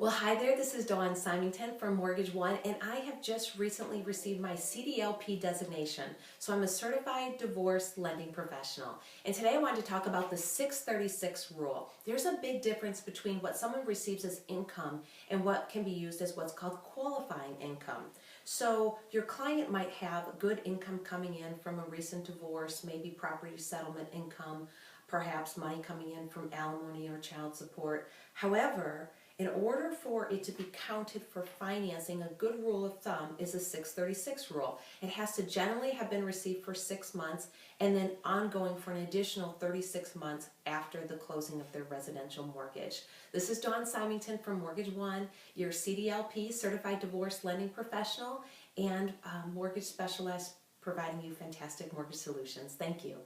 Well, hi there, this is Dawn Symington from Mortgage One, and I have just recently received my CDLP designation. So I'm a certified divorce lending professional. And today I wanted to talk about the 636 rule. There's a big difference between what someone receives as income and what can be used as what's called qualifying income. So your client might have good income coming in from a recent divorce, maybe property settlement income, perhaps money coming in from alimony or child support. However, in order for it to be counted for financing, a good rule of thumb is a 636 rule. It has to generally have been received for 6 months and then ongoing for an additional 36 months after the closing of their residential mortgage. This is Dawn Symington from Mortgage One, your CDLP, Certified Divorce Lending Professional, and mortgage specialist providing you fantastic mortgage solutions. Thank you.